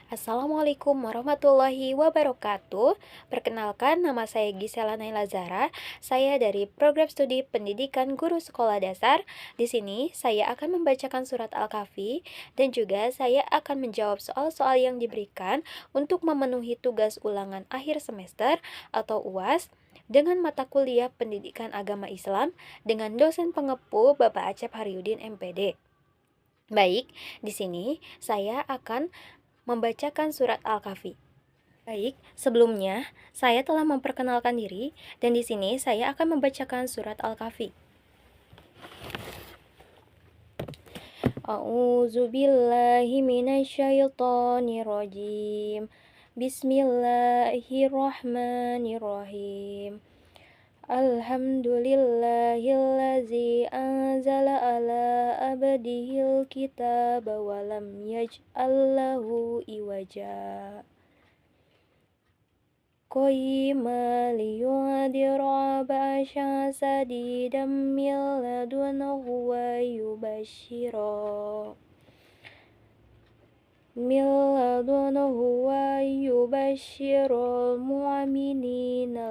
Assalamualaikum warahmatullahi wabarakatuh. Perkenalkan, nama saya Gisela Naila Zara. Saya dari Program Studi Pendidikan Guru Sekolah Dasar. Di sini saya akan membacakan surat Al-Kahfi dan juga saya akan menjawab soal-soal yang diberikan untuk memenuhi tugas ulangan akhir semester atau UAS dengan mata kuliah Pendidikan Agama Islam dengan dosen pengepu Bapak Acep Haryudin MPD. Baik, di sini saya akan membacakan surat Al-Kahfi. Baik, sebelumnya saya telah memperkenalkan diri dan di sini saya akan membacakan surat Al-Kahfi. A'udzu billahi minasyaitonir rajim. Bismillahirrahmanirrahim. Alhamdulillahillazi anzala ala abdihil kitaba wa lam yaj'al lahu iwaja. Qayyima liyudhira ba'syan sadidan min ladunhu wa yubashshirul mu'minina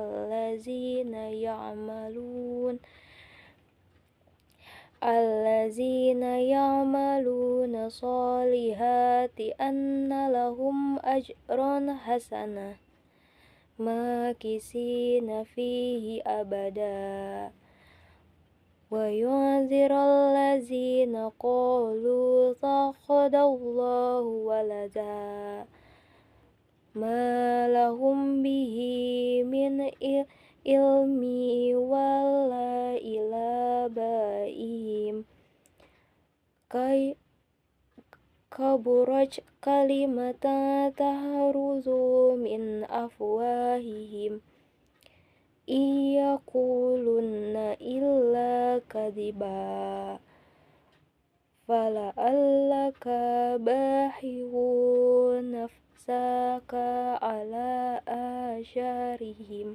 allazina ya'maluna salihati anna lahum ajran hasanah makisina fihi abada wa yunzirul ladzina qalu takhadallahu walada ma lahum bihi min ilmi wala ila baihim kaburaj kalimatan tahruzu min afwahihim iyaqulunna illa kadhiba fala'allaka bahihun nafsaka ala asyarihim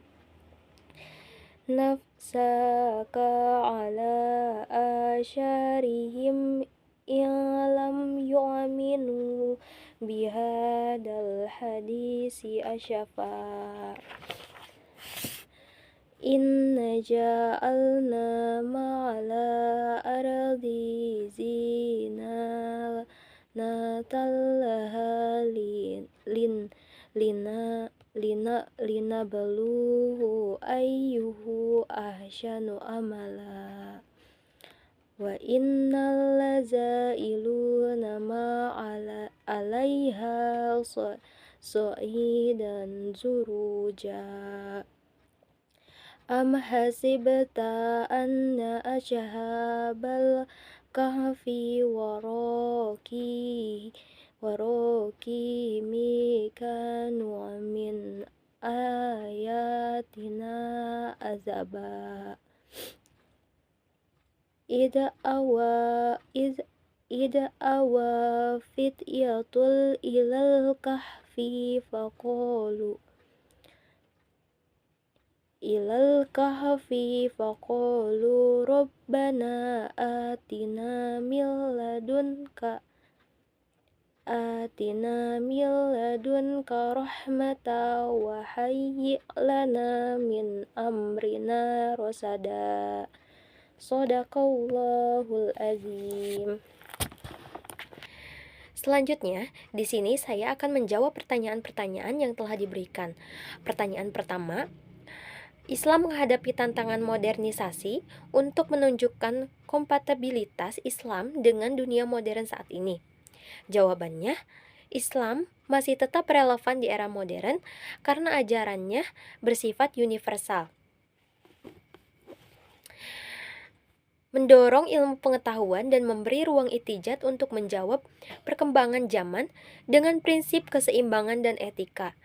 in lam yu'minu bihadal hadisi asyafa. Inna ja'alna ma'ala ardi zina natallaha linabluhu ayyuhu ahsanu amala wa innal lazailuna ma'ala alaiha sa'idan zuruja. Am hasibta anna ashabal kahfi waraqi kanu min ayatina azaba id awa fityatul ilal kahfi faqalu rabbana atina min ladunka rahmata wa hayyi' lana min amrina rasada. Shadaqallahul azim. Selanjutnya, di sini saya akan menjawab pertanyaan-pertanyaan yang telah diberikan. Pertanyaan pertama, Islam menghadapi tantangan modernisasi untuk menunjukkan kompatibilitas Islam dengan dunia modern saat ini. Jawabannya, Islam masih tetap relevan di era modern karena ajarannya bersifat universal. Mendorong ilmu pengetahuan dan memberi ruang itijad untuk menjawab perkembangan zaman dengan prinsip keseimbangan dan etika.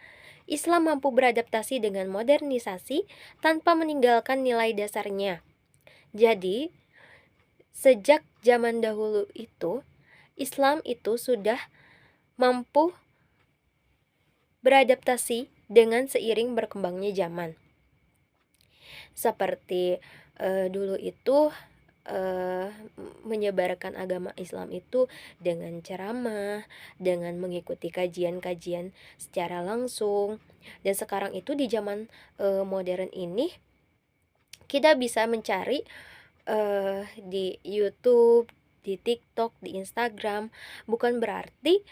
Islam mampu beradaptasi dengan modernisasi tanpa meninggalkan nilai dasarnya. Jadi, sejak zaman dahulu itu, Islam itu sudah mampu beradaptasi dengan seiring berkembangnya zaman. Seperti dulu itu eh, menyebarkan agama Islam itu dengan ceramah, dengan mengikuti kajian-kajian secara langsung. Dan sekarang itu di zaman modern ini kita bisa mencari di YouTube, di TikTok, di Instagram. Bukan berarti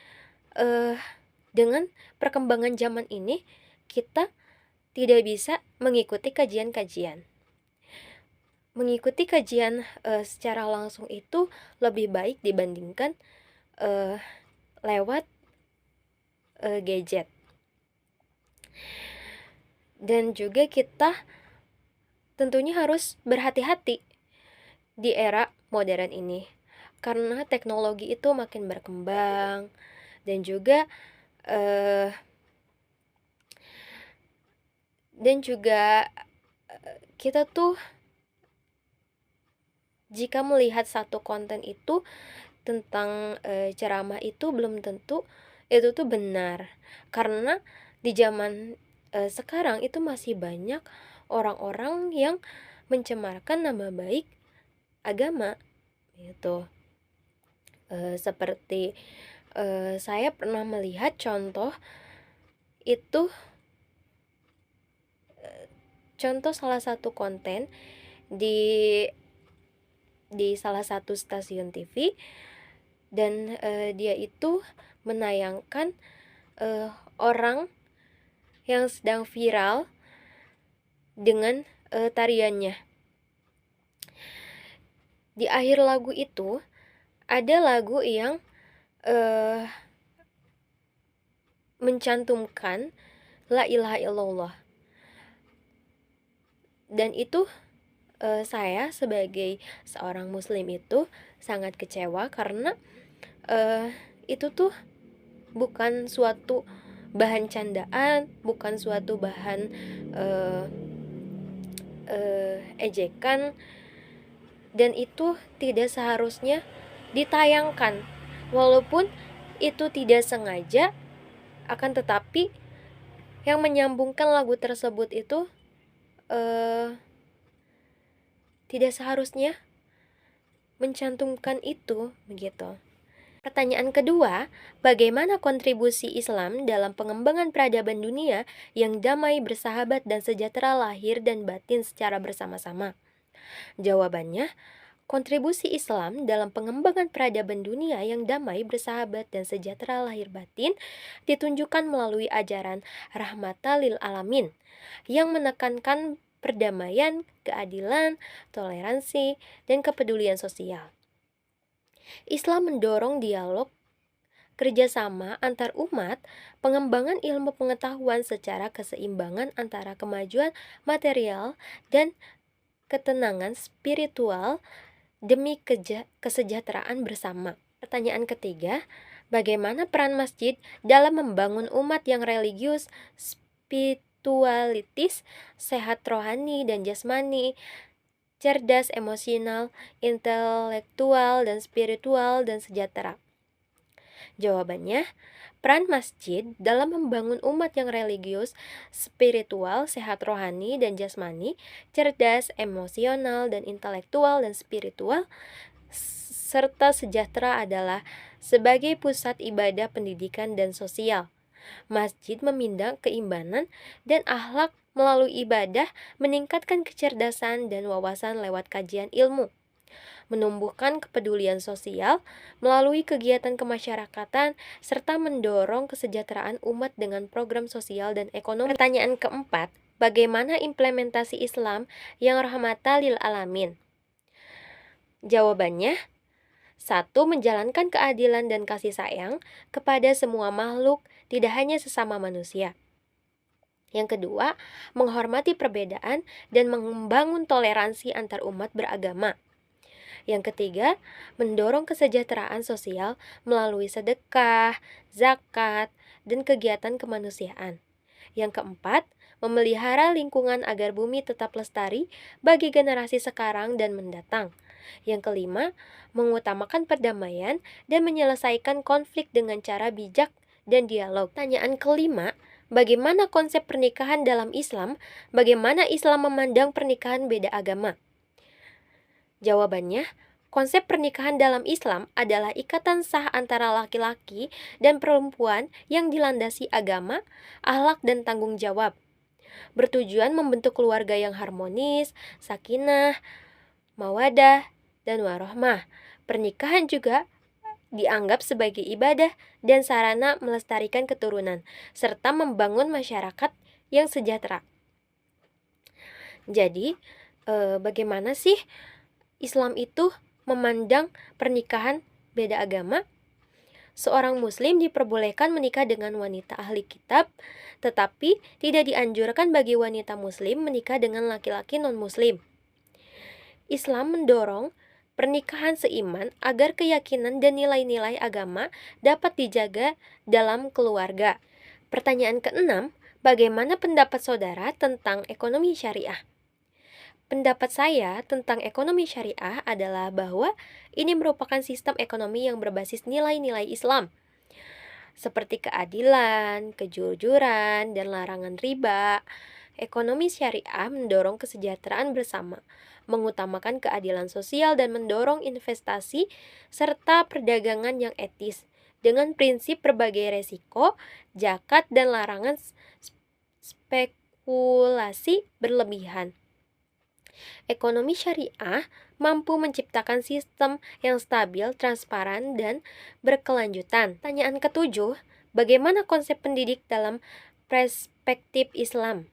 eh, dengan perkembangan zaman ini kita tidak bisa mengikuti kajian-kajian. Mengikuti kajian secara langsung itu lebih baik dibandingkan lewat gadget. Dan juga kita tentunya harus berhati-hati di era modern ini, karena teknologi itu makin berkembang. Dan juga kita tuh jika melihat satu konten itu tentang ceramah itu belum tentu itu tuh benar, karena di zaman sekarang itu masih banyak orang-orang yang mencemarkan nama baik agama gitu. Seperti saya pernah melihat contoh itu, contoh salah satu konten di salah satu stasiun TV, dan dia itu menayangkan orang yang sedang viral dengan tariannya. Di akhir lagu itu ada lagu yang mencantumkan la ilaha illallah, dan itu saya sebagai seorang muslim itu sangat kecewa, karena itu tuh bukan suatu bahan candaan, bukan suatu bahan ejekan, dan itu tidak seharusnya ditayangkan. Walaupun itu tidak sengaja, akan tetapi yang menyambungkan lagu tersebut itu tidak seharusnya mencantumkan itu, begitu. Pertanyaan kedua, bagaimana kontribusi Islam dalam pengembangan peradaban dunia yang damai, bersahabat, dan sejahtera lahir dan batin secara bersama-sama? Jawabannya, kontribusi Islam dalam pengembangan peradaban dunia yang damai, bersahabat, dan sejahtera lahir batin ditunjukkan melalui ajaran rahmatan lil alamin yang menekankan perdamaian, keadilan, toleransi, dan kepedulian sosial. Islam mendorong dialog, kerjasama antar umat, pengembangan ilmu pengetahuan secara keseimbangan antara kemajuan material dan ketenangan spiritual demi kesejahteraan bersama. Pertanyaan ketiga, bagaimana peran masjid dalam membangun umat yang religius, spiritualitis, sehat rohani dan jasmani, cerdas emosional, intelektual dan spiritual, dan sejahtera? Jawabannya, peran masjid dalam membangun umat yang religius, spiritual, sehat rohani dan jasmani, cerdas, emosional, dan intelektual dan spiritual, serta sejahtera adalah sebagai pusat ibadah, pendidikan, dan sosial. Masjid memindang keimanan dan akhlak melalui ibadah, meningkatkan kecerdasan dan wawasan lewat kajian ilmu, menumbuhkan kepedulian sosial melalui kegiatan kemasyarakatan, serta mendorong kesejahteraan umat dengan program sosial dan ekonomi. Pertanyaan keempat, bagaimana implementasi Islam yang rahmatan lil alamin? Jawabannya, 1. Menjalankan keadilan dan kasih sayang kepada semua makhluk, tidak hanya sesama manusia. Yang kedua, menghormati perbedaan dan membangun toleransi antar umat beragama. Yang ketiga, mendorong kesejahteraan sosial melalui sedekah, zakat, dan kegiatan kemanusiaan. Yang keempat, memelihara lingkungan agar bumi tetap lestari bagi generasi sekarang dan mendatang. Yang kelima, mengutamakan perdamaian dan menyelesaikan konflik dengan cara bijak dan dialog. Pertanyaan kelima, bagaimana konsep pernikahan dalam Islam? Bagaimana Islam memandang pernikahan beda agama? Jawabannya, konsep pernikahan dalam Islam adalah ikatan sah antara laki-laki dan perempuan yang dilandasi agama, akhlak, dan tanggung jawab. Bertujuan membentuk keluarga yang harmonis, sakinah, mawadah, dan warohmah. Pernikahan juga dianggap sebagai ibadah dan sarana melestarikan keturunan, serta membangun masyarakat yang sejahtera. Jadi, bagaimana sih Islam itu memandang pernikahan beda agama? Seorang muslim diperbolehkan menikah dengan wanita ahli kitab, tetapi tidak dianjurkan bagi wanita muslim menikah dengan laki-laki non-muslim. Islam mendorong pernikahan seiman agar keyakinan dan nilai-nilai agama dapat dijaga dalam keluarga. Pertanyaan keenam, bagaimana pendapat saudara tentang ekonomi syariah? Pendapat saya tentang ekonomi syariah adalah bahwa ini merupakan sistem ekonomi yang berbasis nilai-nilai Islam, seperti keadilan, kejujuran, dan larangan riba. Ekonomi syariah mendorong kesejahteraan bersama, mengutamakan keadilan sosial dan mendorong investasi serta perdagangan yang etis dengan prinsip berbagai resiko, zakat, dan larangan spekulasi berlebihan. Ekonomi syariah mampu menciptakan sistem yang stabil, transparan, dan berkelanjutan. Pertanyaan ketujuh, bagaimana konsep pendidik dalam perspektif Islam?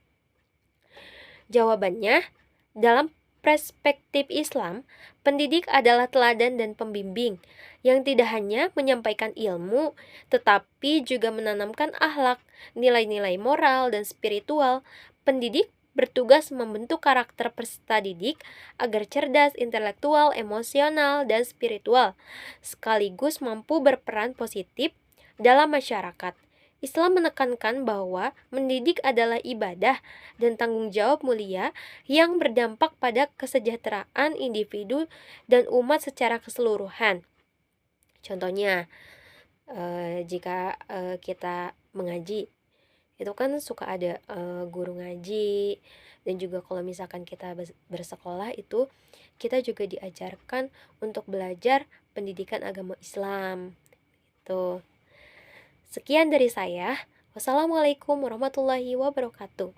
Jawabannya, dalam perspektif Islam, pendidik adalah teladan dan pembimbing yang tidak hanya menyampaikan ilmu, tetapi juga menanamkan akhlak, nilai-nilai moral, dan spiritual. Pendidik bertugas membentuk karakter peserta didik agar cerdas, intelektual, emosional, dan spiritual, sekaligus mampu berperan positif dalam masyarakat. Islam menekankan bahwa mendidik adalah ibadah dan tanggung jawab mulia yang berdampak pada kesejahteraan individu dan umat secara keseluruhan. Contohnya, jika kita mengaji, itu kan suka ada guru ngaji, dan juga kalau misalkan kita bersekolah itu kita juga diajarkan untuk belajar pendidikan agama Islam gitu. Sekian dari saya. Wassalamualaikum warahmatullahi wabarakatuh.